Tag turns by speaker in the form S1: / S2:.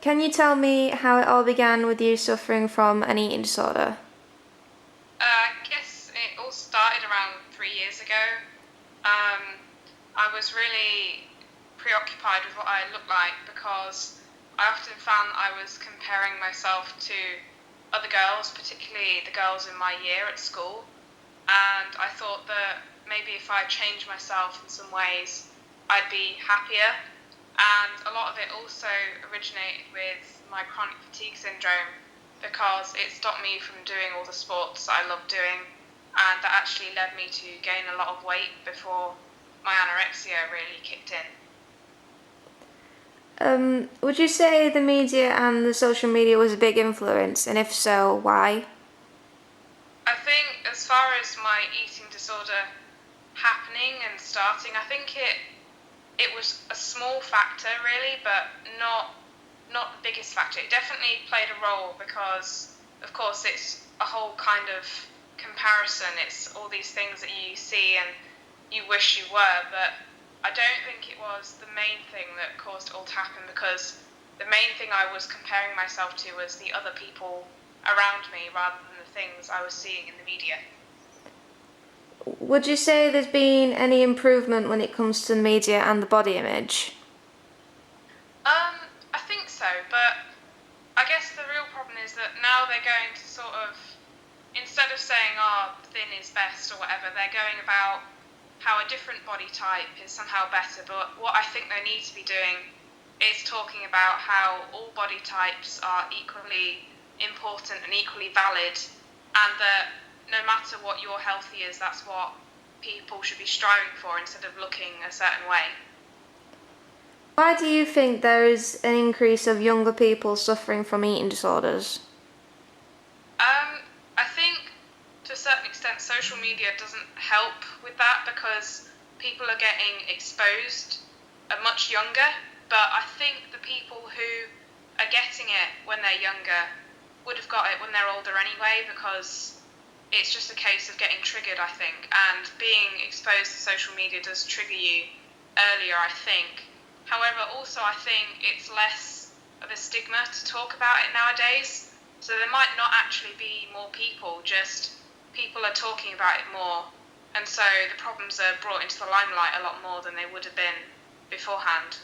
S1: Can you tell me how it all began with you suffering from an eating disorder?
S2: I guess it all started around 3 years ago. Um, I was really preoccupied with what I looked like because I often found I was comparing myself to other girls, particularly the girls in my year at school. And I thought that maybe if I changed myself in some ways, I'd be happier. And a lot of it also originated with my chronic fatigue syndrome because it stopped me from doing all the sports I love doing, and that actually led me to gain a lot of weight before my anorexia really kicked in.
S1: Would you say the media and the social media was a big influence, and if so, why?
S2: I think as far as my eating disorder happening and starting, I think it was a small factor really, but not the biggest factor. It definitely played a role because, of course, it's a whole kind of comparison. It's all these things that you see and you wish you were, but I don't think it was the main thing that caused it all to happen, because the main thing I was comparing myself to was the other people around me rather than the things I was seeing in the media.
S1: Would you say there's been any improvement when it comes to the media and the body image?
S2: I think so, but I guess the real problem is that now they're going to sort of, instead of saying, oh, thin is best or whatever, they're going about how a different body type is somehow better. But what I think they need to be doing is talking about how all body types are equally important and equally valid, and that no matter what your healthy is, that's what people should be striving for instead of looking a certain way.
S1: Why do you think there is an increase of younger people suffering from eating disorders?
S2: I think to a certain extent social media doesn't help with that because people are getting exposed much younger, but I think the people who are getting it when they're younger would have got it when they're older anyway, because it's just a case of getting triggered, I think, and being exposed to social media does trigger you earlier, I think. However, also I think it's less of a stigma to talk about it nowadays. So there might not actually be more people, just people are talking about it more. And so the problems are brought into the limelight a lot more than they would have been beforehand.